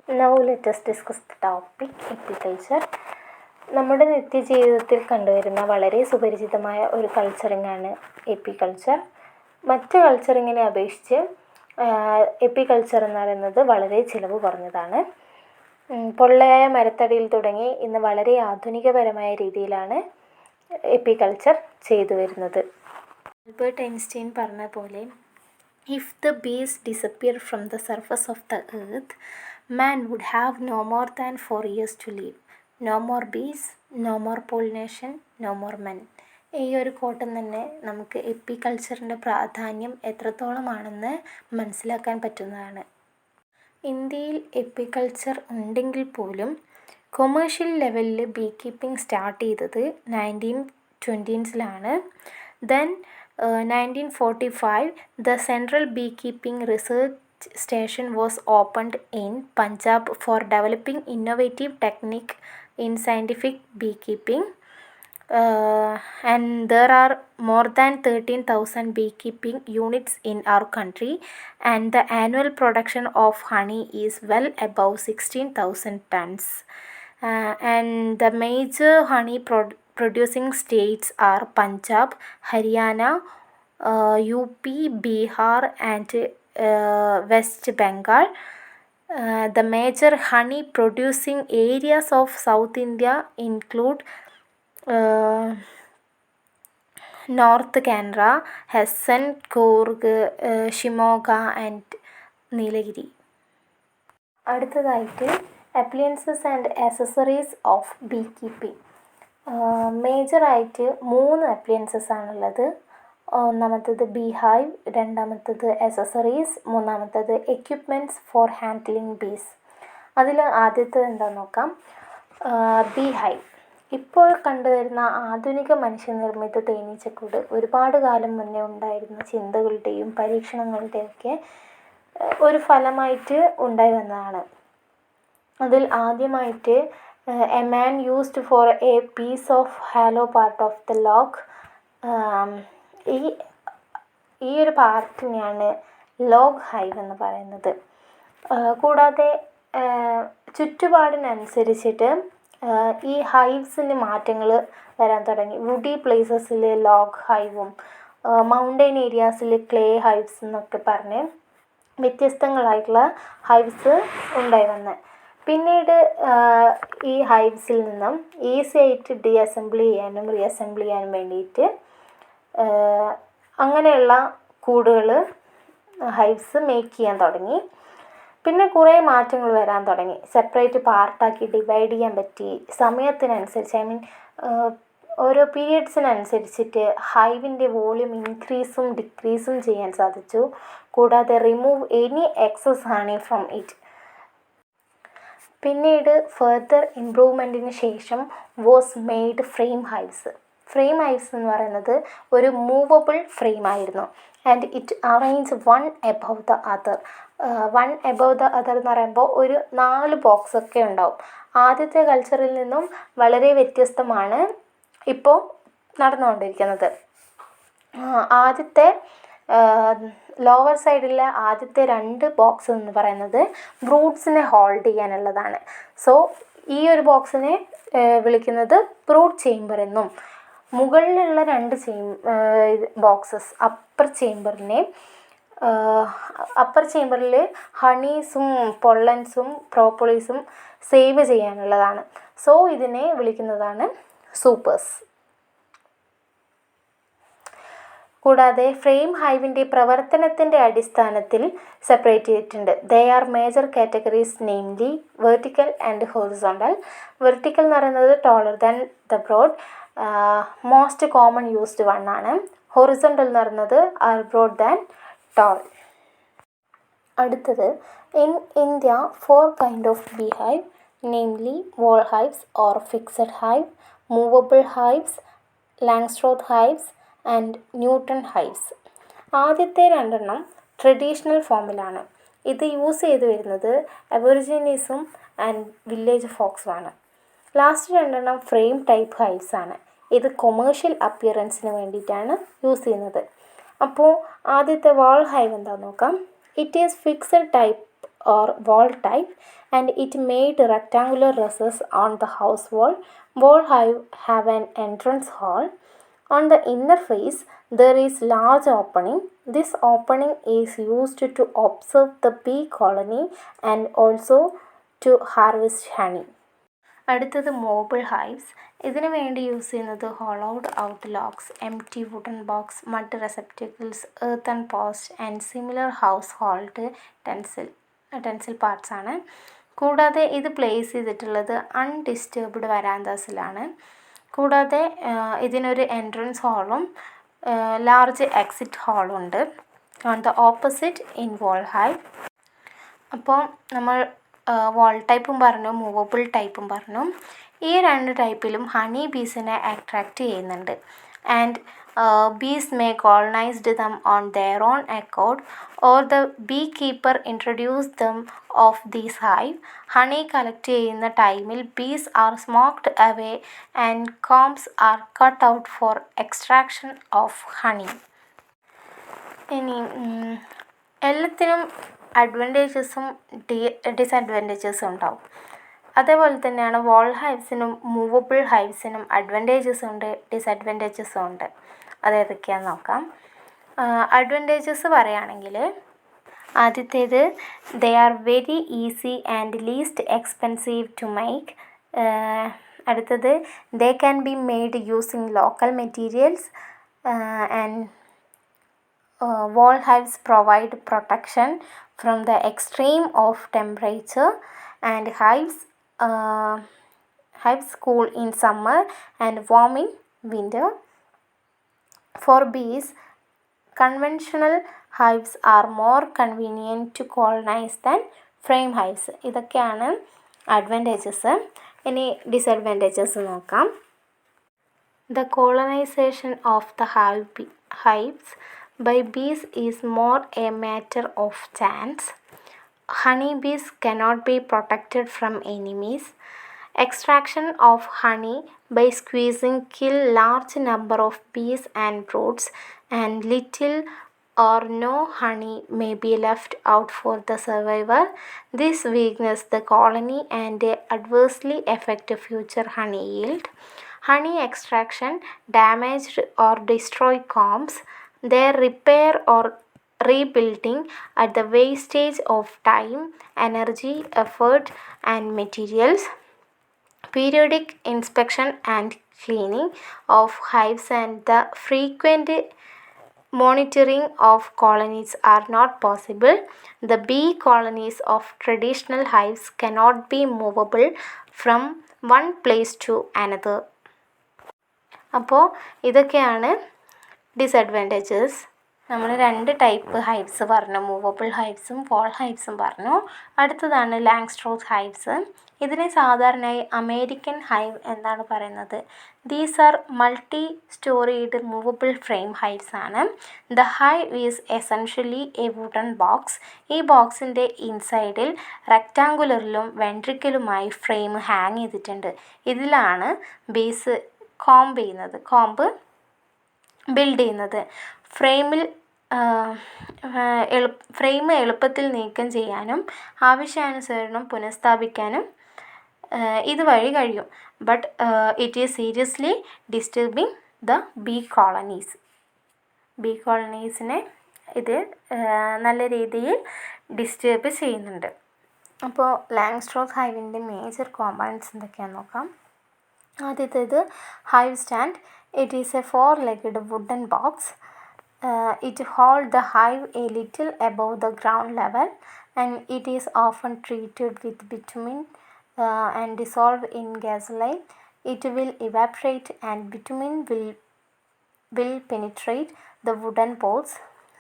Now let us discuss the topic apiculture. നമ്മുടെ നിത്യജീവിതത്തിൽ കണ്ടുവരുന്ന വളരെ സുപരിചിതമായ ഒരു കൾച്ചറിങ്ങാണ് എപ്പിക്കൾച്ചർ. മറ്റ് കൾച്ചറിങ്ങിനെ അപേക്ഷിച്ച് എപ്പിക്കൾച്ചർ എന്ന് പറയുന്നത് വളരെ ചിലവ് കുറഞ്ഞതാണ്. പൊള്ളയായ മരത്തടിയിൽ തുടങ്ങി ഇന്ന് വളരെ ആധുനികപരമായ രീതിയിലാണ് എപ്പിക്കൾച്ചർ ചെയ്തു വരുന്നത്. ആൽബർട്ട് ഐൻസ്റ്റീൻ പറഞ്ഞ പോലെ, if the bees disappear from the surface of the earth, man would have no more than 4 years to live. No more bees, no more pollination, no more men. ഈ ഒരു കോട്ടം തന്നെ നമുക്ക് എപ്പിക്കൾച്ചറിൻ്റെ പ്രാധാന്യം എത്രത്തോളമാണെന്ന് മനസ്സിലാക്കാൻ പറ്റുന്നതാണ്. ഇന്ത്യയിൽ എപ്പിക്കൾച്ചർ ഉണ്ടെങ്കിൽ പോലും കൊമേഴ്ഷ്യൽ ലെവലിൽ ബീ കീപ്പിംഗ് സ്റ്റാർട്ട് ചെയ്തത് 1920s. Then 1945, the Central Beekeeping Research Station was opened in Punjab for developing innovative technique in scientific beekeeping. And there are more than 13,000 beekeeping units in our country, and the annual production of honey is well above 16,000 tons. And the major honey producing states are Punjab, Haryana, UP, Bihar and West Bengal. The major honey producing areas of South India include North Canara, Hassan, Coorg, Shimoga and Nilagiri. അടുത്തതായിട്ട് appliances and accessories of bee keeping. മേജറായിട്ട് 3 appliances ആണുള്ളത്. ഒന്നാമത്തത് bee hive, രണ്ടാമത്തത് accessories, മൂന്നാമത്തത് equipments for handling bees. അതിൽ ആദ്യത്തത് എന്താണെന്ന് നോക്കാം. Bee hive. ഇപ്പോൾ കണ്ടുവരുന്ന ആധുനിക മനുഷ്യനിർമ്മിത തേനീച്ചക്കൂട് ഒരുപാട് കാലം മുന്നേ ഉണ്ടായിരുന്ന ചിന്തകളുടെയും പരീക്ഷണങ്ങളുടെയൊക്കെ ഒരു ഫലമായിട്ട് ഉണ്ടായി വന്നതാണ്. അതിൽ ആദ്യമായിട്ട് a man used for a piece of hollow part of the log. ഈ ഒരു പാർട്ടിനെയാണ് ലോഗ് ഹൈവ് എന്ന് പറയുന്നത്. കൂടാതെ ചുറ്റുപാടിനനുസരിച്ചിട്ട് ഈ ഹൈവ്സിന് മാറ്റങ്ങൾ വരാൻ തുടങ്ങി. Woody പ്ലേസസിൽ log ഹൈവും mountain ഏരിയാസിൽ clay hives എന്നൊക്കെ പറഞ്ഞ് വ്യത്യസ്തങ്ങളായിട്ടുള്ള ഹൈവ്സ് ഉണ്ടായി വന്നത്. പിന്നീട് ഈ ഹൈവ്സിൽ നിന്നും ഈസി ആയിട്ട് ഡീഅസംബിൾ ചെയ്യാനും റീഅസംബിൾ ചെയ്യാനും വേണ്ടിയിട്ട് അങ്ങനെയുള്ള കൂടുകൾ ഹൈവ്സ് മേക്ക് ചെയ്യാൻ തുടങ്ങി. പിന്നെ കുറേ മാറ്റങ്ങൾ വരാൻ തുടങ്ങി. സെപ്പറേറ്റ് പാർട്ടാക്കി ഡിവൈഡ് ചെയ്യാൻ പറ്റി. സമയത്തിനനുസരിച്ച് ഓരോ പീരിയഡ്സിനനുസരിച്ചിട്ട് ഹൈവിൻ്റെ വോള്യൂം ഇൻക്രീസും ഡിക്രീസും ചെയ്യാൻ സാധിച്ചു. കൂടാതെ remove any excess honey from it. പിന്നീട് ഫർദർ ഇംപ്രൂവ്മെൻറ്റിന് ശേഷം was made frame hives. Frame hives എന്ന് പറയുന്നത് ഒരു മൂവബിൾ ഫ്രെയിം ആയിരുന്നു. And it arrange one above the other. One above the other എന്ന് പറയുമ്പോൾ ഒരു 4 ബോക്സൊക്കെ ഉണ്ടാവും. ആദ്യത്തെ കൾച്ചറിൽ നിന്നും വളരെ വ്യത്യസ്തമാണ് ഇപ്പോൾ നടന്നുകൊണ്ടിരിക്കുന്നത്. ആദ്യത്തെ ലോവർ സൈഡിലെ ആദ്യത്തെ 2 ബോക്സ് എന്ന് പറയുന്നത് ബ്രൂഡ്സിനെ ഹോൾഡ് ചെയ്യാനുള്ളതാണ്. സോ ഈ ഒരു ബോക്സിനെ വിളിക്കുന്നത് ബ്രൂഡ് ചേംബർ എന്നും, മുകളിലുള്ള 2 ബോക്സസ് അപ്പർ ചേംബറിൽ ഹണീസും പൊള്ളൻസും പ്രോപ്പൊളീസും സേവ് ചെയ്യാനുള്ളതാണ്. സോ ഇതിനെ വിളിക്കുന്നതാണ് സൂപ്പേഴ്സ്. കൂടാതെ ഫ്രെയിം ഹൈവിൻ്റെ പ്രവർത്തനത്തിൻ്റെ അടിസ്ഥാനത്തിൽ സെപ്പറേറ്റ് ചെയ്തിട്ടുണ്ട്. They are major categories, namely vertical and horizontal. Vertical എന്ന് പറയുന്നത് taller than the broad, most common used one ആണ്. ഹൊറിസോണ്ടൽ എന്ന് പറയുന്നത് ആർ ബ്രോഡ് ദാൻ ടോൾ. അടുത്തത് in India 4 kind of bee hive, namely wall hives or fixed hive, movable hives, Langstroth hives and Newton hives. ആദ്യത്തെ 2 traditional ഫോമിലാണ്. ഇത് use ചെയ്ത് വരുന്നത് അബോറിജിനീസും ആൻഡ് വില്ലേജ് ഫോക്സുമാണ്. ലാസ്റ്റ് 2 ഫ്രെയിം ടൈപ്പ് ഹൈവ്സ് ആണ്. ഇത് കൊമേഴ്ഷ്യൽ അപ്പിയറൻസിന് വേണ്ടിയിട്ടാണ് യൂസ് ചെയ്യുന്നത്. അപ്പോൾ ആദ്യത്തെ വാൾ ഹൈവ് എന്താണെന്ന് നോക്കാം. It is fixed type or wall type, and it made rectangular recesses on the house wall. Wall hive have an entrance hall. On the inner face, there is large opening. This opening is used to observe the bee colony and also to harvest honey. അടുത്തത് mobile hives. ഇതിനു വേണ്ടി use ചെയ്യുന്നത് hollowed out logs, empty wooden box, mud receptacles, earthen പോസ്റ്റ് and similar house hold utensil parts ആണ്. കൂടാതെ ഇത് place ചെയ്തിട്ടുള്ളത് undisturbed വരാന്താസിലാണ്. കൂടാതെ ഇതിനൊരു എൻട്രൻസ് ഹാളും ലാർജ് എക്സിറ്റ് ഹാളും ഉണ്ട്. On the opposite in wall hive. അപ്പോൾ നമ്മൾ വാൾ ടൈപ്പും പറഞ്ഞു, മൂവബിൾ ടൈപ്പും പറഞ്ഞു. ഈ രണ്ട് ടൈപ്പിലും ഹണി ബീസിനെ അട്രാക്റ്റ് ചെയ്യുന്നുണ്ട്. And bees may colonised them on their own accord or the bee keeper introduce them of these hive. Honey collect ചെയ്യുന്ന ടൈമിൽ bees are smoked away and combs are cut out for extraction of honey. ഇനി എല്ലാത്തിനും അഡ്വാൻറ്റേജസും ഡിസഡ്വാൻറ്റേജസും ഉണ്ടാവും. അതേപോലെ തന്നെയാണ് വാൾ ഹൈവ്സിനും movable ഹൈവ്സിനും അഡ്വാൻറ്റേജസും ഉണ്ട്, ഡിസഡ്വാൻറ്റേജസും ഉണ്ട്. അതേതൊക്കെയാണെന്ന് നോക്കാം. അഡ്വാൻറ്റേജസ് പറയുകയാണെങ്കിൽ ആദ്യത്തേത് they are very easy and least expensive to make. അടുത്തത് they can be made using local materials. And wall hives provide protection from the extreme of temperature, and hives cool in summer and warm in winter. For bees, conventional hives are more convenient to colonize than frame hives. ഇതൊക്കെയാണ് advantages. ഇനി disadvantages നോക്കാം. The colonization of the hives by bees is more a matter of chance. Honeybees cannot be protected from enemies. Extraction of honey by squeezing kill large number of bees and broods, and little or no honey may be left out for the survivor. This weakens the colony and adversely affect future honey yield. Honey extraction damaged or destroy combs. Their repair or rebuilding at the wastage of time, energy, effort and materials. Periodic inspection and cleaning of hives and the frequent monitoring of colonies are not possible. The bee colonies of traditional hives cannot be movable from one place to another. അപ്പോൾ ഇതൊക്കെയാണ് disadvantages. നമ്മൾ രണ്ട് type hives പറഞ്ഞു, movable ഹൈവ്സും വാൾ ഹൈവ്സും പറഞ്ഞു. അടുത്തതാണ് ലാങ്സ്ട്രോത്ത് hives. ഇതിനെ സാധാരണയായി American hive എന്നാണ് പറയുന്നത്. These are multi storeyed movable frame hives ആണ്. The hive is essentially a wooden box. ഈ ബോക്സിൻ്റെ ഇൻസൈഡിൽ റെക്റ്റാങ്കുലറിലും വെൻട്രിക്കലുമായി ഫ്രെയിം ഹാങ് ചെയ്തിട്ടുണ്ട്. ഇതിലാണ് ബീസ് കോംബ് ബിൽഡ് ചെയ്യുന്നത്. ഫ്രെയിം എളുപ്പത്തിൽ നീക്കം ചെയ്യാനും ആവശ്യാനുസരണം പുനഃസ്ഥാപിക്കാനും ഇതുവഴി കഴിയും. But it is seriously disturbing the bee കോളനീസിനെ ഇത് നല്ല രീതിയിൽ ഡിസ്റ്റർബ് ചെയ്യുന്നുണ്ട്. അപ്പോൾ ലാങ്സ്ട്രോത്ത് ഹൈവിൻ്റെ മേജർ കോമ്പണൻറ്റ്സ് എന്തൊക്കെയാണെന്ന് നോക്കാം. ആദ്യത്തേത് hive stand. It is a four-legged wooden box. It holds the hive a little above the ground level, and it is often treated with bitumen and dissolved in gasoline. It will evaporate and bitumen will penetrate the wooden poles,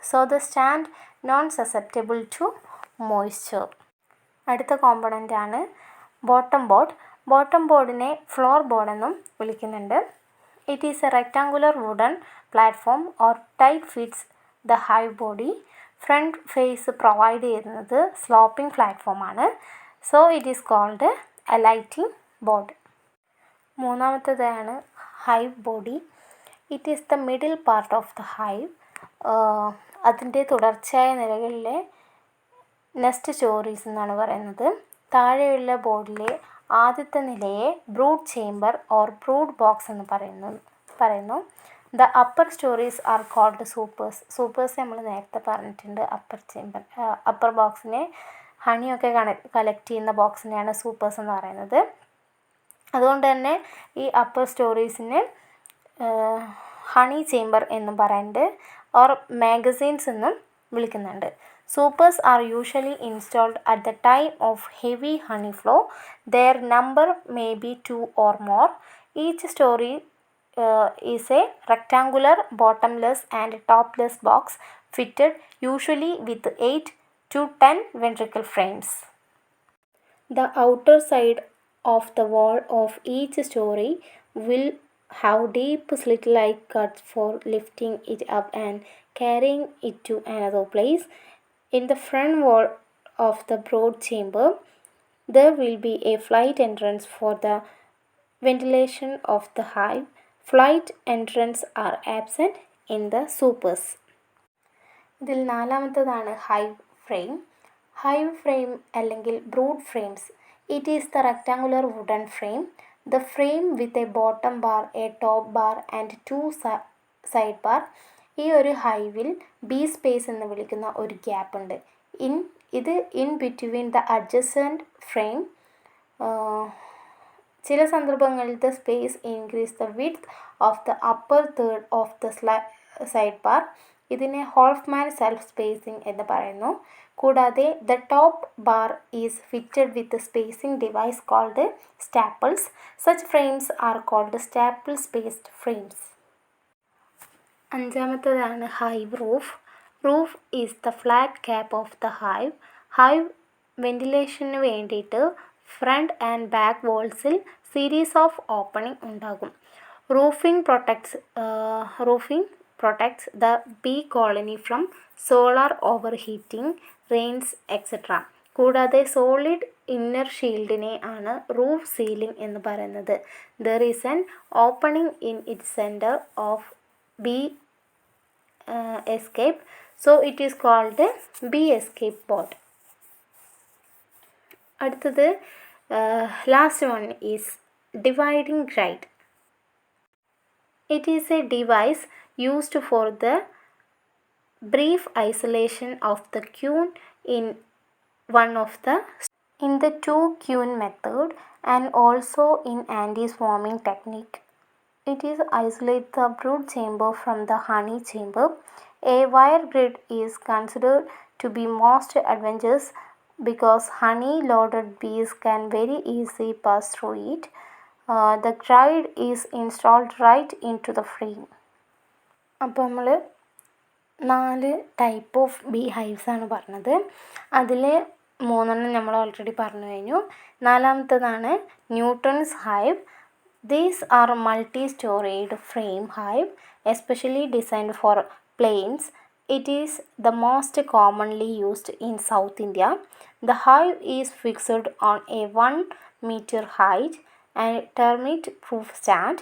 so the stand non-susceptible to moisture. അടുത്ത component ആണ് bottom board. Bottom ബോർഡിനെ floor board എന്നും വിളിക്കുന്നുണ്ട്. It is a rectangular wooden platform or type fits the hive body. Front face provide ചെയ്യുന്നത് sloping platform ആണ്. So it is called alighting board. മൂന്നാമത്തേതാണ് hive body. It is the middle part of the hive. അതിൻ്റെ തുടർച്ചയായ നിലകളിലെ nest stories എന്നാണ് പറയുന്നത്. താഴെയുള്ള ബോർഡിലെ ആദ്യത്തെ നിലയെ brood chamber or brood box എന്ന് പറയുന്നു. The upper storeys are called supers. Supers നമ്മൾ നേരത്തെ പറഞ്ഞിട്ടുണ്ട്. അപ്പർ ബോക്സിനെ ഹണിയൊക്കെ കളക്ട് ചെയ്യുന്ന ബോക്സിനെയാണ് സൂപ്പേഴ്സ് എന്ന് പറയുന്നത്. അതുകൊണ്ട് തന്നെ ഈ അപ്പർ സ്റ്റോറീസിനെ ഹണി ചേംബർ എന്നും പറയുന്നുണ്ട്, ഓർ മാഗസീൻസ് എന്നും വിളിക്കുന്നുണ്ട്. Supers are usually installed at the time of heavy honey flow. Their number may be 2 or more. Each storey is a rectangular bottomless and topless box fitted usually with 8 to 10 ventricle frames. The outer side of the wall of each story will have deep slit-like cuts for lifting it up and carrying it to another place. In the front wall of the broad chamber, there will be a flight entrance for the ventilation of the hive. Flight entrance are absent in the supers. ഇതിൽ നാലാമത്തതാണ് hive frame. Hive frame അല്ലെങ്കിൽ brood frames. It is the rectangular wooden frame. The frame with a bottom bar, a top bar and 2 side bar. ഈ ഒരു ഹൈവിൽ B space എന്ന് വിളിക്കുന്ന ഒരു gap ഉണ്ട്. ഇത് in between the adjacent frame. ചില സന്ദർഭങ്ങളിൽ the space increase the width of the upper third of the side bar. ഇതിനെ ഹോൾഫ്മാൻ സെൽഫ് സ്പേസിംഗ് എന്ന് പറയുന്നു. കൂടാതെ the top bar is fitted with spacing device called staples. Such frames are called staple spaced frames. അഞ്ചാമത്തേതാണ് hive roof. Roof is the flat cap of the hive. Hive വെന്റിലേഷന് വേണ്ടിയിട്ട് front and back വാൾസിൽ series of opening ഉണ്ടാകും. Roofing protects the bee colony from solar overheating, rains, etc. കൂടാതെ solid inner ഷീൽഡിനെ ആണ് roof ceiling എന്ന് പറയുന്നത്. There is an opening in it centre of bee escape, so it is called bee escape pod. അടുത്തത് last one is dividing grid. It is a device used for the brief isolation of the queen in the 2 queen method and also in anti-swarming technique. It is isolate the brood chamber from the honey chamber. A wire grid is considered to be most advantageous because honey loaded bees can very easily pass through it. The guide is installed right into the frame. അപ്പോൾ നമ്മൾ 4 type of B hives ആണ് പറഞ്ഞത്. അതിൽ 3 നമ്മൾ already പറഞ്ഞു കഴിഞ്ഞു. നാലാമത്തതാണ് Newton's hive. These are multi storeyed frame hive especially designed for plains. It is the most commonly used in South India. The hive is fixed on a 1 meter height and termite proof stand.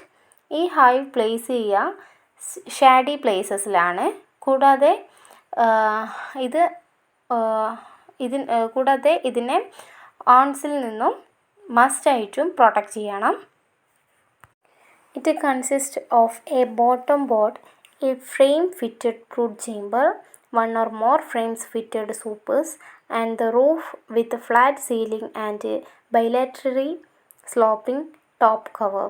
ഈ hive place ചെയ്യുക shady പ്ലേസസിലാണ്. കൂടാതെ ഇതിനെ ഓൺസിൽ നിന്നും മസ്റ്റായിട്ടും protect ചെയ്യണം. It consist of a bottom board, a frame fitted brood chamber, 1 or more frames fitted supers, and the roof with a flat ceiling and bilaterally sloping top cover.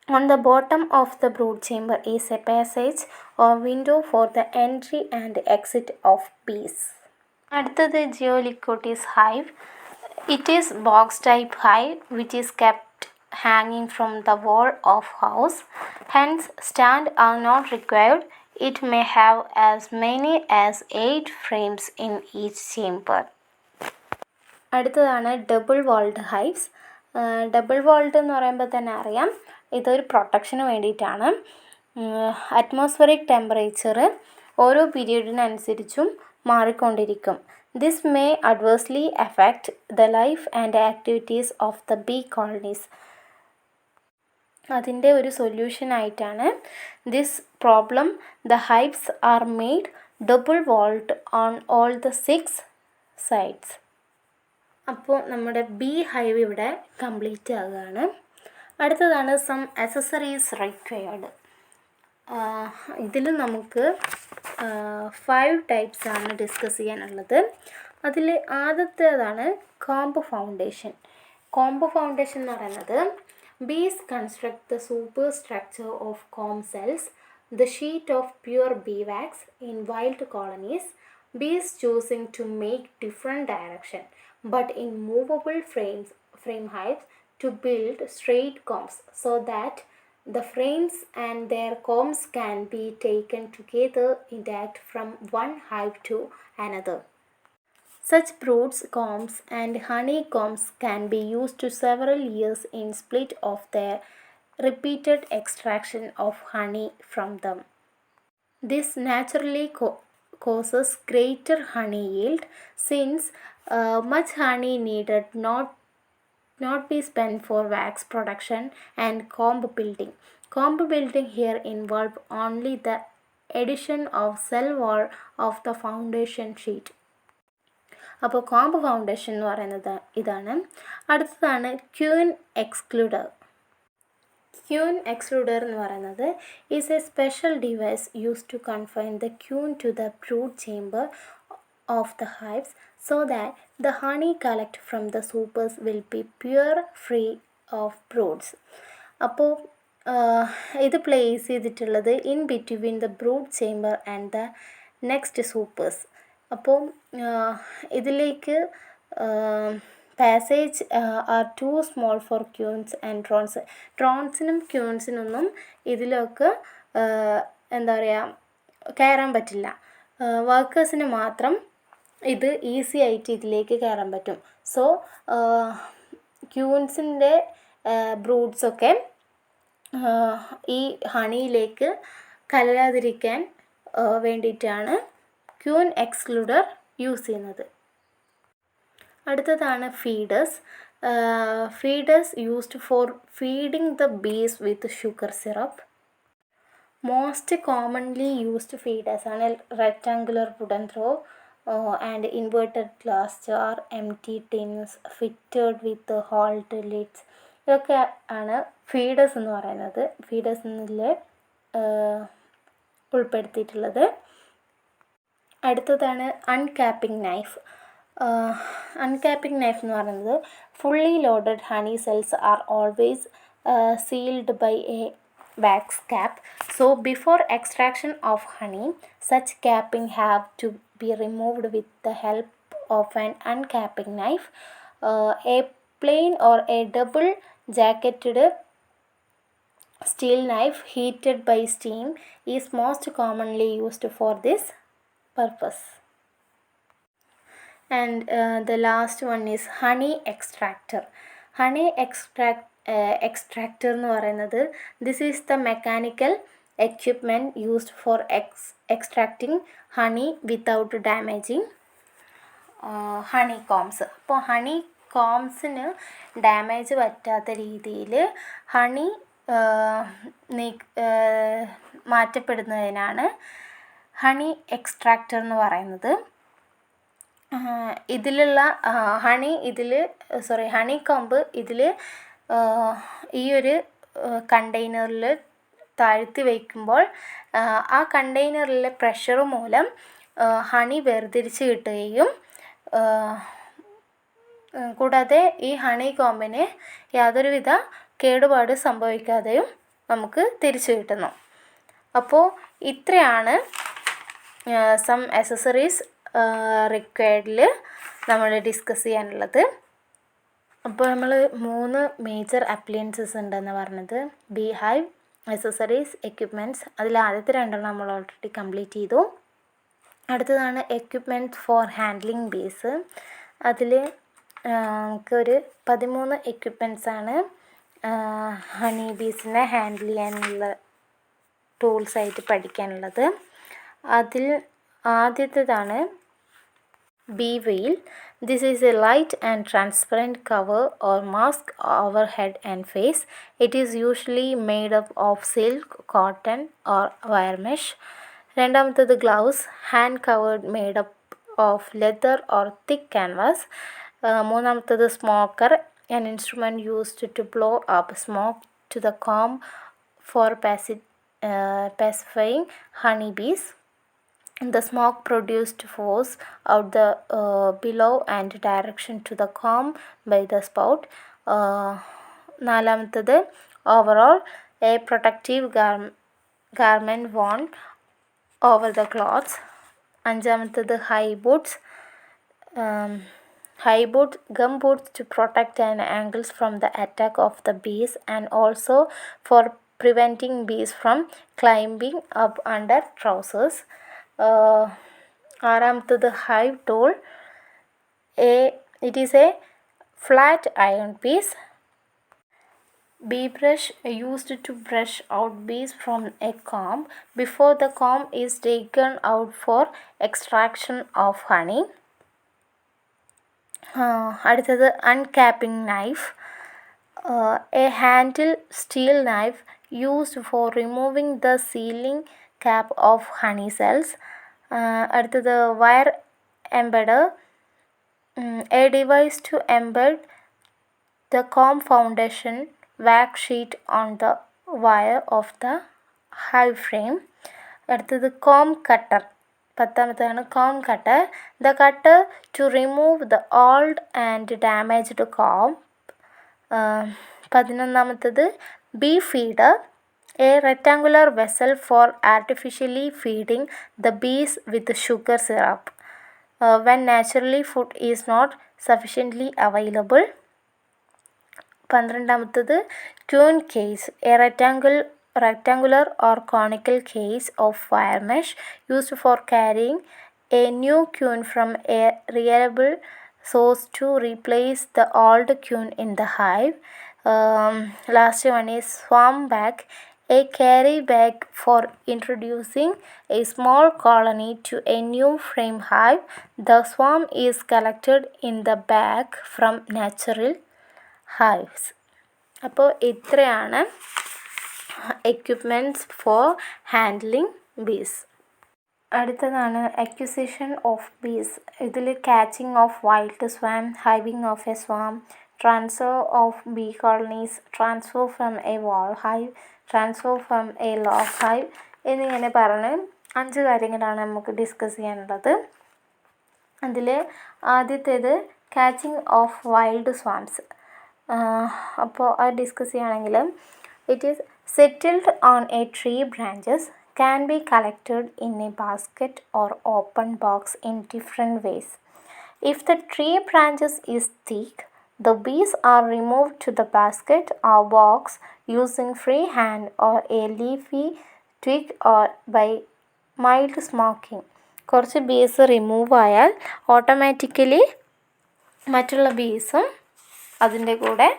On the bottom of the brood chamber is a passage or window for the entry and exit of bees. അടുത്തത് ജിയോലിക്കോട്ടിസ് hive. It is box type hive which is kept hanging from the wall of house. Hence stand are not required. It may have as many as 8 frames in each chamber. അടുത്തതാണ് double walled hives. Double walled എന്ന് പറയുമ്പോൾ തന്നെ അറിയാം ഇതൊരു പ്രൊട്ടക്ഷന് വേണ്ടിയിട്ടാണ്. Atmospheric temperature ഓരോ പീരീഡിനനുസരിച്ചും മാറിക്കൊണ്ടിരിക്കും. This may adversely affect the life and activities of the bee colonies. അതിൻ്റെ ഒരു സൊല്യൂഷനായിട്ടാണ് this problem the hives are made double walled on all the 6 sides. അപ്പോൾ നമ്മുടെ ബീ ഹൈവ് ഇവിടെ കംപ്ലീറ്റ് ആകുകയാണ്. അടുത്തതാണ് സം അക്സസറീസ് റിക്വയർഡ്. ഇതിൽ നമുക്ക് 5 ടൈപ്സ് ആണ് ഡിസ്കസ് ചെയ്യാനുള്ളത്. അതിൽ ആദ്യത്തേതാണ് കോംബ് ഫൗണ്ടേഷൻ. കോംബ് ഫൗണ്ടേഷൻ എന്ന് പറയുന്നത് bees construct the superstructure of comb cells, the sheet of pure bee wax in wild colonies, bees choosing to make different direction but in movable frame hives to build straight combs so that the frames and their combs can be taken together intact from one hive to another. Such broods, combs, and honeycombs can be used to several years in split of their repeated extraction of honey from them. This naturally causes greater honey yield since much honey needed not be spent for wax production and comb building. Comb building here involves only the addition of cell wall of the foundation sheet. അപ്പോൾ comb foundation എന്ന് പറയുന്നത് ഇതാണ്. അടുത്തതാണ് queen excluder. Queen excluder എന്ന് പറയുന്നത് is a special device use to confine the queen to the brood chamber of the hives so that the honey collect from the supers will be pure free of broods. അപ്പോൾ ഇത് place ചെയ്തിട്ടുള്ളത് in between the brood chamber and the next supers. അപ്പോൾ ഇതിലേക്ക് passage are too small for queens and drones. ഡ്രോൺസിനും ക്യൂൻസിനൊന്നും ഇതിലൊക്കെ എന്താ പറയുക കയറാൻ പറ്റില്ല. വർക്കേഴ്സിന് മാത്രം ഇത് ഈസി ആയിട്ട് ഇതിലേക്ക് കയറാൻ പറ്റും. സോ ക്യൂൻസിൻ്റെ ബ്രൂഡ്സൊക്കെ ഈ ഹണിയിലേക്ക് കലരാതിരിക്കാൻ വേണ്ടിയിട്ടാണ് ക്യൂൻ എക്സ്ക്ലൂഡർ യൂസ് ചെയ്യുന്നത്. അടുത്തതാണ് feeders. Feeders used for feeding the bees with sugar syrup. Most commonly used feeders ആണ് rectangular wooden trough and inverted glass jar, empty tins fitted with holed lids. ഇതൊക്കെ ആണ് feeders എന്ന് പറയുന്നത്. Feeders എന്നതിൽ ഉൾപ്പെടുത്തിയിട്ടുള്ളത്. അടുത്തതാണ് അൺക്യാപ്പിംഗ് നൈഫ്. അൺക്യാപ്പിംഗ് നൈഫ് എന്ന് പറയുന്നത് fully loaded honey cells are always sealed by a wax cap. So before extraction of honey, such capping have to be removed with the help of an uncapping knife. A plain or a double jacketed steel knife heated by steam is most commonly used for this purpose. And the last one is honey extractor. Honey extractor എന്ന് പറയുന്നത് this is the mechanical equipment used for extracting honey without damaging honey combs. അപ്പോൾ honey കോംസിന് damage പറ്റാത്ത രീതിയിൽ honey മാറ്റപ്പെടുന്നതിനാണ് honey extractor എന്ന് പറയുന്നത്. ഇതിലുള്ള honey comb ഇതിൽ ഈ ഒരു കണ്ടെയ്നറിൽ താഴ്ത്തി വയ്ക്കുമ്പോൾ ആ കണ്ടെയ്നറിലെ പ്രഷർ മൂലം ഹണി വേർതിരിച്ച് കിട്ടുകയും കൂടാതെ ഈ ഹണി കോമ്പിന് യാതൊരുവിധ കേടുപാട് സംഭവിക്കാതെയും നമുക്ക് തിരിച്ചു കിട്ടുന്നു. അപ്പോൾ ഇത്രയാണ് സം അക്സസറീസ് റിക്വയർഡിൽ നമ്മൾ ഡിസ്കസ് ചെയ്യാനുള്ളത്. അപ്പോൾ നമ്മൾ 3 മേജർ അപ്ലയൻസസ് ഉണ്ടെന്ന് പറഞ്ഞത് ബീ ഹൈവ്, അക്സസറീസ്, എക്യുപ്മെൻറ്റ്സ്. അതിൽ ആദ്യത്തെ 2 നമ്മൾ ഓൾറെഡി കംപ്ലീറ്റ് ചെയ്തു. അടുത്തതാണ് എക്യുപ്മെൻറ്റ്സ് ഫോർ ഹാൻഡ്ലിങ് ബീസ്. അതിൽ നമുക്കൊരു 13 എക്യുപ്മെൻറ്റ്സാണ് ഹണി ബീസിനെ ഹാൻഡിൽ ചെയ്യാനുള്ള ടൂൾസായിട്ട് പഠിക്കാനുള്ളത്. അതിൽ ആദ്യത്തേതാണ് ബീ വെയിൽ. This is a light and transparent cover or mask over head and face. It is usually made up of silk, cotton or wire mesh. രണ്ടാമത്തേത് gloves, hand covered made up of leather or thick canvas. മൂന്നാമത്തത് smoker, an instrument used to blow up smoke to the comb for pacifying honeybees. The smoke produced force out the below and direction to the comb by the spout. നാലാമത്തത് overall, a protective garment worn over the clothes. അഞ്ചാമത്തത് high boots, gum boots to protect an ankles from the attack of the bees and also for preventing bees from climbing up under trousers. ആറാമത്തത് hive tool, it is a flat iron piece. Bee brush used to brush out bees from a comb before the comb is taken out for extraction of honey. അടുത്തത് uncapping knife, a handle steel knife used for removing the sealing cap of honey cells. അടുത്തത് wire embedder, a device to embed the comb foundation wax sheet on the wire of the hive frame. അടുത്തത് comb cutter, പത്താമത്താണ് comb cutter, the cutter to remove the old and damaged comb. പതിനൊന്നാമത്തത് bee feeder, a rectangular vessel for artificially feeding the bees with sugar syrup when naturally food is not sufficiently available. പന്ത്രണ്ടാമത്തത് queen case, a rectangular or conical case of wire mesh used for carrying a new queen from a reliable source to replace the old queen in the hive. Last one is swarm bag, a carry bag for introducing a small colony to a new frame hive. The swarm is collected in the bag from natural hives. അപ്പോൾ ഇത്രയാണ് equipments for handling bees. അടുത്തതാണ് acquisition of bees. ഇതിൽ catching of wild swarm, hiving of a swarm, transfer of bee colonies, transfer from a wall hive, transfer from a log hive എന്നിങ്ങനെ പറഞ്ഞ് 5 കാര്യങ്ങളാണ് നമുക്ക് discuss ചെയ്യാനുള്ളത്. അതിൽ ആദ്യത്തേത് catching of wild swarms. അപ്പോൾ അത് ഡിസ്കസ് ചെയ്യുകയാണെങ്കിൽ it is settled on A tree branches, can be collected in a basket or open box in different ways. If the tree branches is thick, the bees are removed to the basket or box using free hand or a leafy twig or by mild smoking. കുറച്ച് ബീസ് remove ആയാൽ automatically മറ്റുള്ള ബീസും അതിൻ്റെ കൂടെ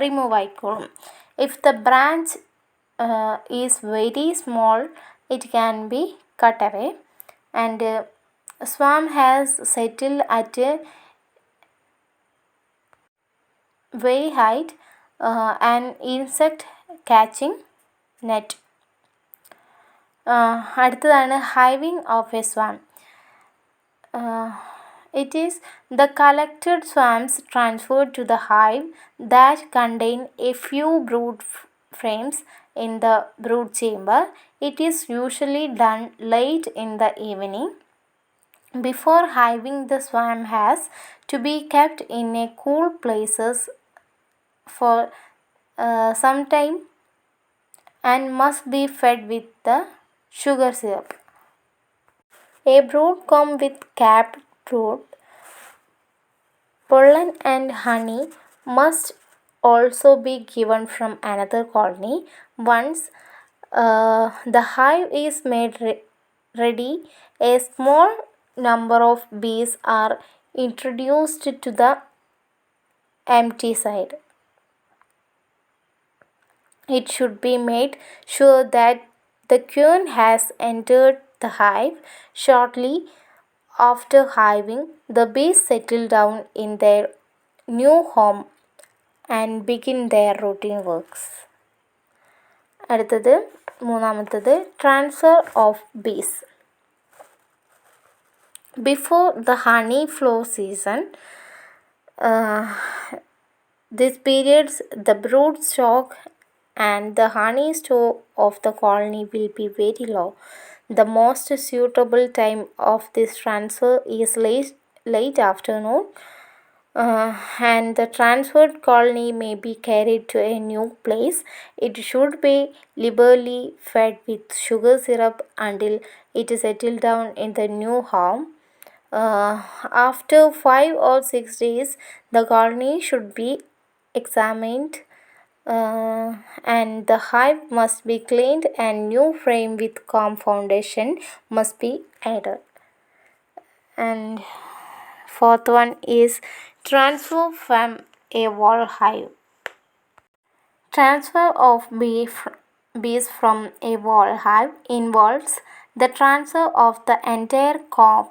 remove ആയിക്കോളും. If the branch is very small, it can be cut away, and swarm has settled at a very height, an insect catching net. അടുത്തതാണ് hiving of a swarm. It is the collected swarms transferred to the hive that contain a few brood frames in the brood chamber. It is usually done late in the evening. Before hiving, the swarm has to be kept in a cool places for some time and must be fed with the sugar syrup. A brood comb with capped brood, pollen and honey must also be given from another colony. Once the hive is made ready, a small number of bees are introduced to the empty side. It should be made sure that the queen has entered the hive. Shortly after hiving, the bees settle down in their new home and begin their routine works. അടുത്തത് മൂന്നാമത്തത് transfer of bees. Before the honey flow season, these periods, the brood stock and the honey store of the colony will be very low. The most suitable time of this transfer is late afternoon, and the transferred colony may be carried to a new place. It should be liberally fed with sugar syrup until it is settled down in the new home. After 5 or 6 days, the colony should be examined, and the hive must be cleaned and new frame with comb foundation must be added. And fourth one is transfer from a wall hive. Transfer of bees from a wall hive involves the transfer of the entire comb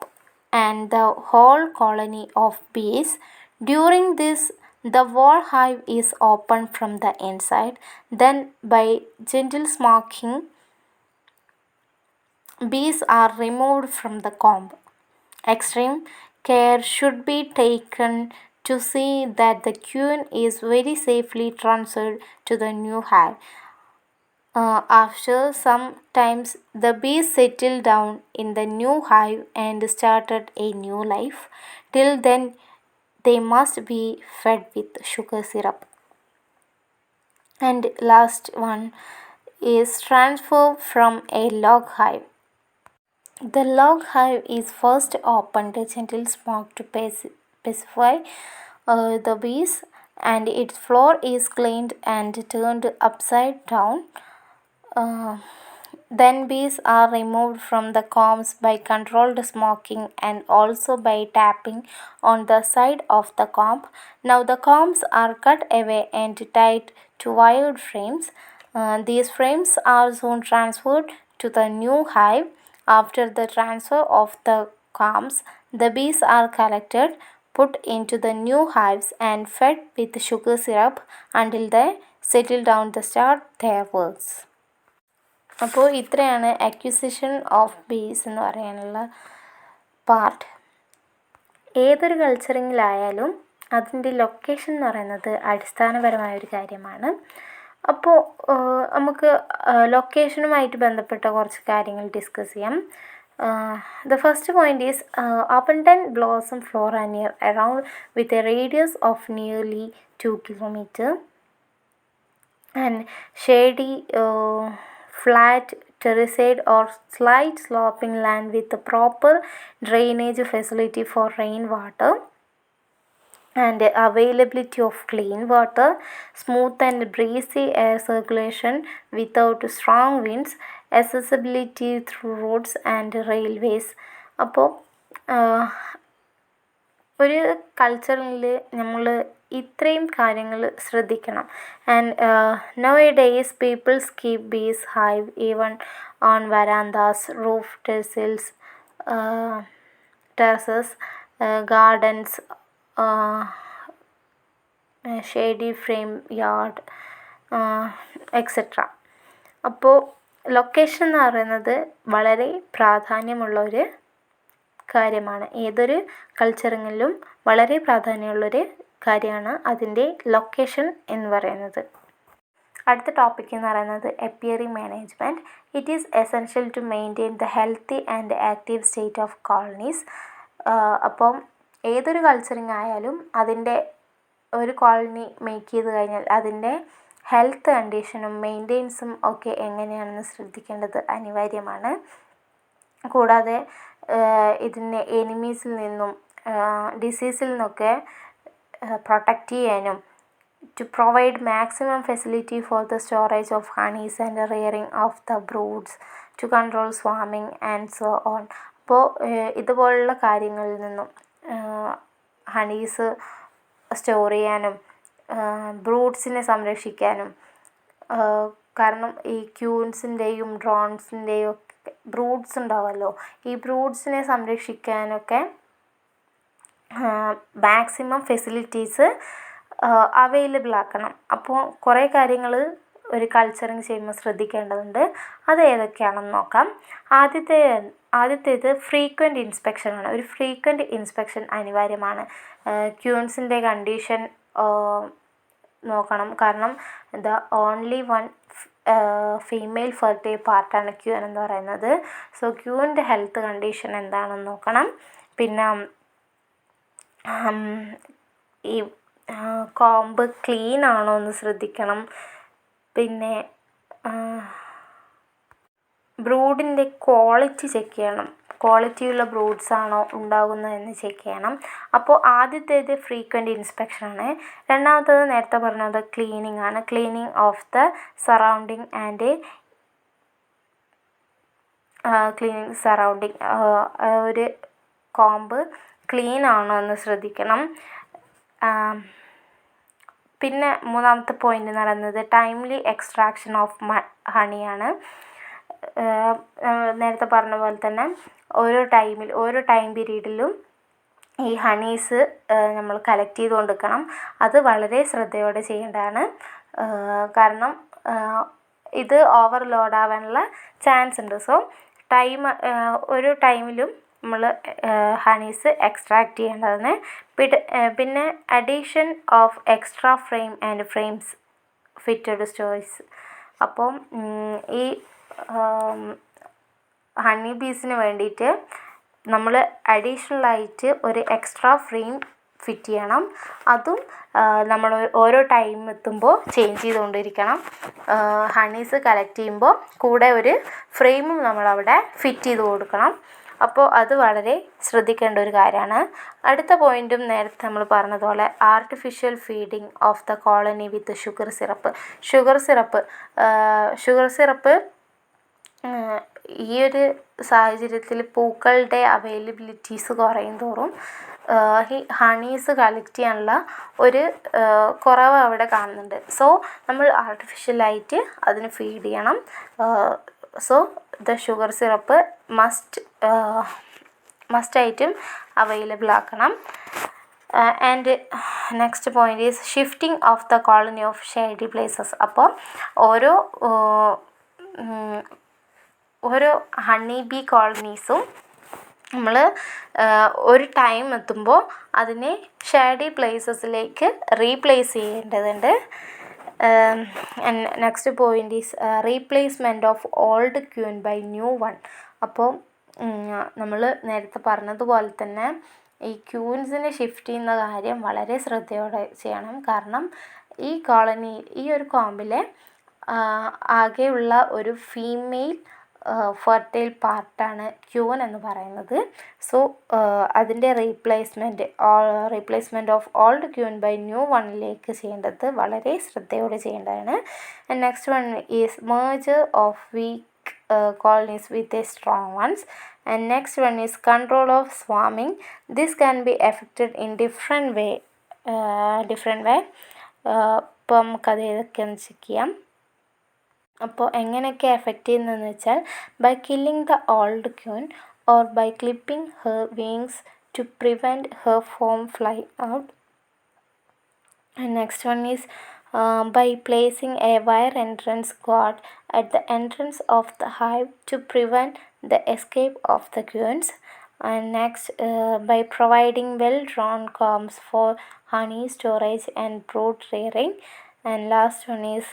and the whole colony of bees. During this, the wall hive is opened from the inside. Then, by gentle smoking, bees are removed from the comb. Extreme care should be taken to see that the queen is very safely transferred to the new hive. After some times, the bees settle down in the new hive and started a new life. Till then, they must be fed with sugar syrup. And last one is transfer from a log hive. The log hive is first opened a gentle smoke to pacify the bees, and its floor is cleaned and turned upside down. Then bees are removed from the combs by controlled smoking and also by tapping on the side of the comb. Now the combs are cut away and tied to wired frames. These frames are soon transferred to the new hive. After the transfer of the combs, the bees are collected, put into the new hives and fed with sugar syrup until they settle down to start their works. അപ്പോൾ ഇത്രയാണ് acquisition of ബീസ് എന്ന് പറയാനുള്ള part. ഏതൊരു കൾച്ചറിങ്ങിലായാലും അതിൻ്റെ location എന്ന് പറയുന്നത് അടിസ്ഥാനപരമായൊരു കാര്യമാണ്. അപ്പോൾ നമുക്ക് ലൊക്കേഷനുമായിട്ട് ബന്ധപ്പെട്ട കുറച്ച് കാര്യങ്ങൾ ഡിസ്കസ് ചെയ്യാം. The first point is abundant blossom flora near around with a radius of nearly 2 kilometers and shady flat terraced or slight sloping land with a proper drainage facility for rainwater and availability of clean water, smooth and breezy air circulation without strong winds, accessibility through roads and railways. അപ്പോൾ ഒരു കൾച്ചറിൽ നമ്മൾ ഇത്രയും കാര്യങ്ങൾ ശ്രദ്ധിക്കണം. And nowadays peoples keep bees hive even on verandas, roof terraces, gardens, shady farm yard etcetera. അപ്പോൾ location എന്ന് പറയുന്നത് വളരെ പ്രാധാന്യമുള്ള ഒരു കാര്യമാണ്. ഏതൊരു കൾച്ചറിങ്ങിലും വളരെ പ്രാധാന്യമുള്ളൊരു കാര്യമാണ് അതിൻ്റെ ലൊക്കേഷൻ എന്ന് പറയുന്നത്. അടുത്ത ടോപ്പിക് എന്ന് പറയുന്നത് apiary management. It is essential to maintain the healthy and active state of colonies. അപ്പം ഏതൊരു കൾച്ചറിങ് ആയാലും അതിൻ്റെ ഒരു കോളനി മേക്ക് ചെയ്ത് കഴിഞ്ഞാൽ അതിൻ്റെ ഹെൽത്ത് കണ്ടീഷനും മെയിൻറ്റെയിൻസും ഒക്കെ എങ്ങനെയാണെന്ന് ശ്രദ്ധിക്കേണ്ടത് അനിവാര്യമാണ്. കൂടാതെ ഇതിനെ എനിമീസിൽ നിന്നും ഡിസീസിൽ നിന്നൊക്കെ പ്രൊട്ടക്റ്റ് ചെയ്യാനും to provide maximum facility for the storage of honeys and rearing of the broods, to control swarming and so on. അപ്പോൾ ഇതുപോലുള്ള കാര്യങ്ങളിൽ നിന്നും ഹണീസ് സ്റ്റോർ ചെയ്യാനും ബ്രൂഡ്സിനെ സംരക്ഷിക്കാനും, കാരണം ഈ ക്യൂൻസിൻ്റെയും ഡ്രോൺസിൻ്റെയും ഒക്കെ ബ്രൂഡ്സ് ഉണ്ടാവുമല്ലോ, ഈ ബ്രൂഡ്സിനെ സംരക്ഷിക്കാനൊക്കെ മാക്സിമം ഫെസിലിറ്റീസ് അവൈലബിൾ ആക്കണം. അപ്പോൾ കുറേ കാര്യങ്ങൾ ഒരു കൾച്ചറിങ് ചെയ്യുമ്പോൾ ശ്രദ്ധിക്കേണ്ടതുണ്ട്. അത് ഏതൊക്കെയാണെന്ന് നോക്കാം. ആദ്യത്തേത് ഫ്രീക്വൻറ്റ് ഇൻസ്പെക്ഷനാണ്. ഒരു ഫ്രീക്വൻറ്റ് ഇൻസ്പെക്ഷൻ അനിവാര്യമാണ്. ക്യൂൻസിൻ്റെ കണ്ടീഷൻ നോക്കണം. കാരണം ഓൺലി വൺ ഫീമെയിൽ ഫെർട്ടൈൽ പാർട്ടാണ് ക്യൂൻ എന്ന് പറയുന്നത്. സോ ക്യൂവിൻ്റെ ഹെൽത്ത് കണ്ടീഷൻ എന്താണെന്ന് നോക്കണം. പിന്നെ ഈ കോമ്പ് ക്ലീൻ ആണോ എന്ന് ശ്രദ്ധിക്കണം. പിന്നെ ബ്രൂഡിൻ്റെ ക്വാളിറ്റി ചെക്ക് ചെയ്യണം. ക്വാളിറ്റിയുള്ള ബ്രൂഡ്സ് ആണോ ഉണ്ടാകുന്നതെന്ന് ചെക്ക് ചെയ്യണം. അപ്പോൾ ആദ്യത്തേത് ഫ്രീക്വൻറ്റ് ഇൻസ്പെക്ഷനാണ്. രണ്ടാമത്തേത് നേരത്തെ പറഞ്ഞത് ക്ലീനിങ് ആണ്. Cleaning of the surrounding and ഒരു കോമ്പ് ക്ലീൻ ആണോ എന്ന് ശ്രദ്ധിക്കണം. പിന്നെ മൂന്നാമത്തെ പോയിന്റ് എന്ന് പറയുന്നത് ടൈംലി എക്സ്ട്രാക്ഷൻ ഓഫ് ഹണിയാണ്. നേരത്തെ പറഞ്ഞ പോലെ തന്നെ ഓരോ ടൈം പീരീഡിലും ഈ ഹണീസ് നമ്മൾ കളക്ട് ചെയ്ത് കൊണ്ടിരിക്കണം. അത് വളരെ ശ്രദ്ധയോടെ ചെയ്യേണ്ടതാണ്. കാരണം ഇത് ഓവർലോഡ് ആവാനുള്ള ചാൻസ് ഉണ്ട്. സോ ഓരോ ടൈമിലും നമ്മൾ ഹണീസ് എക്സ്ട്രാക്ട് ചെയ്യേണ്ടതാണ്. പിന്നെ addition of extra frame and frames fitted storage. അപ്പം ഈ ഹണി ബീസിന് വേണ്ടിയിട്ട് നമ്മൾ അഡീഷണലായിട്ട് ഒരു എക്സ്ട്രാ ഫ്രെയിം ഫിറ്റ് ചെയ്യണം. അതും നമ്മൾ ഓരോ ടൈം എത്തുമ്പോൾ ചേഞ്ച് ചെയ്തുകൊണ്ടിരിക്കണം. ഹണീസ് കളക്ട് ചെയ്യുമ്പോൾ കൂടെ ഒരു ഫ്രെയിമും നമ്മളവിടെ ഫിറ്റ് ചെയ്ത് കൊടുക്കണം. അപ്പോൾ അത് വളരെ ശ്രദ്ധിക്കേണ്ട ഒരു കാര്യമാണ്. അടുത്ത പോയിൻറ്റും നേരത്തെ നമ്മൾ പറഞ്ഞതുപോലെ artificial feeding of the colony with sugar syrup ഈ ഒരു സാഹചര്യത്തിൽ പൂക്കളുടെ അവൈലബിലിറ്റീസ് കുറയും തോറും ഈ ഹണീസ് കളക്ട് ചെയ്യാനുള്ള ഒരു കുറവ് അവിടെ കാണുന്നുണ്ട്. സോ നമ്മൾ ആർട്ടിഫിഷ്യലായിട്ട് അതിന് ഫീഡ് ചെയ്യണം. സോ ദ ഷുഗർ സിറപ്പ് മസ്റ്റായിട്ടും അവൈലബിൾ ആക്കണം. And next point is shifting of the colony of shady places. അപ്പോൾ ഓരോ ഹണി ബീ കോളനീസും നമ്മൾ ഒരു ടൈം എത്തുമ്പോൾ അതിനെ ഷെയ്ഡി പ്ലേസസിലേക്ക് റീപ്ലേസ് ചെയ്യേണ്ടതുണ്ട്. Next point is replacement of old queen by new one. അപ്പോൾ നമ്മൾ നേരത്തെ പറഞ്ഞതുപോലെ തന്നെ ഈ ക്യൂൻസിനെ ഷിഫ്റ്റ് ചെയ്യുന്ന കാര്യം വളരെ ശ്രദ്ധയോടെ ചെയ്യണം. കാരണം ഈ ഒരു കോമ്പിലെ ആകെയുള്ള ഒരു ഫീമെയിൽ ഫെർട്ടൈൽ പാർട്ടാണ് ക്യൂൻ എന്ന് പറയുന്നത്. സോ അതിൻ്റെ replacement of old queen by new വണ്ണിലേക്ക് ചെയ്യേണ്ടത് വളരെ ശ്രദ്ധയോടെ ചെയ്യേണ്ടതാണ്. And next one is merger of weak colonies with a strong ones. And next one is control of swarming. This can be affected in different way. ഇപ്പോൾ നമുക്കത് ഏതൊക്കെയാണെന്ന് check ചെയ്യാം. അപ്പോൾ എങ്ങനെയൊക്കെ എഫക്റ്റ് ചെയ്യുന്നതെന്ന് വെച്ചാൽ by killing the old queen or by clipping her wings to prevent her from fly out. And next one is by placing a wire entrance guard at the entrance of the hive to prevent the escape of the queens. And next, by providing well-drawn combs for honey storage and brood rearing. And last one is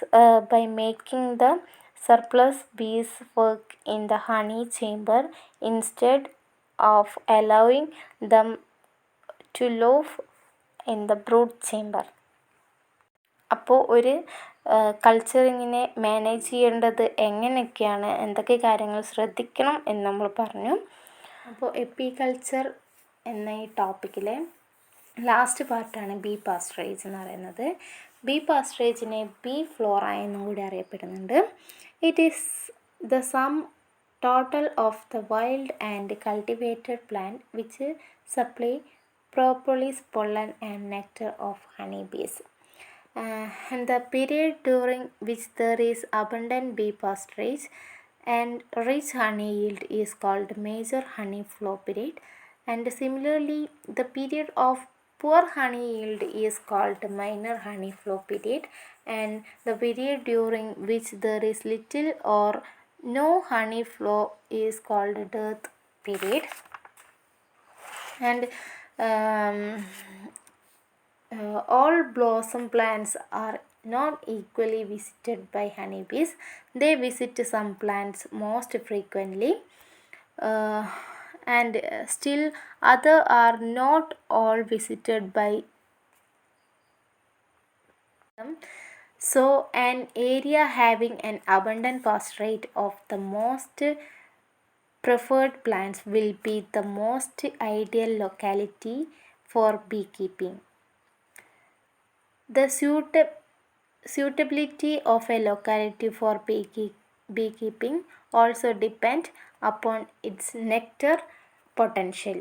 by making the surplus bees work in the honey chamber instead of allowing them to loaf in the brood chamber. അപ്പോൾ ഒരു കൾച്ചറിങ്ങിനെ manage ചെയ്യേണ്ടത് എങ്ങനെയൊക്കെയാണ്, എന്തൊക്കെ കാര്യങ്ങൾ ശ്രദ്ധിക്കണം എന്ന് നമ്മൾ പറഞ്ഞു. അപ്പോൾ എപ്പികൾച്ചർ എന്ന ഈ ടോപ്പിക്കിലെ ലാസ്റ്റ് പാർട്ടാണ് ബീ പാസ്റ്ററേജ് എന്ന് പറയുന്നത്. ബീ പാസ്റ്ററേജിനെ ബീ ഫ്ലോറ എന്നും കൂടി അറിയപ്പെടുന്നുണ്ട്. It is the sum total of the wild and cultivated plant which supply propolis pollen and nectar of honey bees. And the period during which there is abundant bee pasturage and rich honey yield is called major honey flow period. And similarly, the period of poor honey yield is called minor honey flow period. And the period during which there is little or no honey flow is called dearth period. And all blossom plants are not equally visited by honeybees. They visit some plants most frequently, and still other are not all visited by them. So an area having an abundant pasturage of the most preferred plants will be the most ideal locality for beekeeping. The suitability of a locality for beekeeping also depends upon its nectar potential.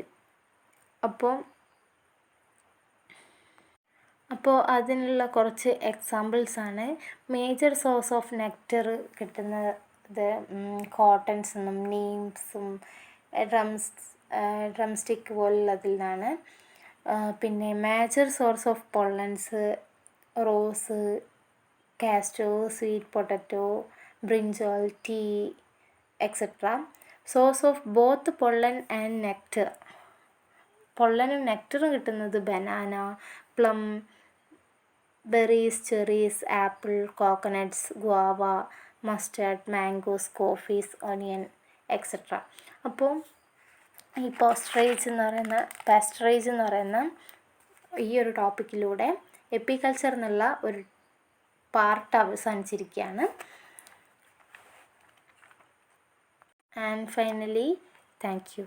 അപ്പോൾ അതിനുള്ള കുറച്ച് എക്സാമ്പിൾസാണ്. Major source of nectar കിട്ടുന്നത് cottons നിന്നും നീംസും drum stick പോലുള്ളതിൽ നിന്നാണ്. പിന്നെ major source of pollens rose, castor, sweet potato, brinjal, tea etcetera. Source of both pollen and nectar. പൊള്ളനും നെക്ടറും കിട്ടുന്നത് banana, plum, berries, cherries, apple, coconuts, guava, mustard, mangoes, coffees, onion etcetera. അപ്പോൾ ഈ പാസ്റ്ററേജ് എന്ന് പറയുന്ന ഈ ഒരു ടോപ്പിക്കിലൂടെ എപ്പിക്കൾച്ചർ എന്നുള്ള ഒരു പാർട്ട് അവസാനിച്ചിരിക്കുകയാണ്. And finally thank U.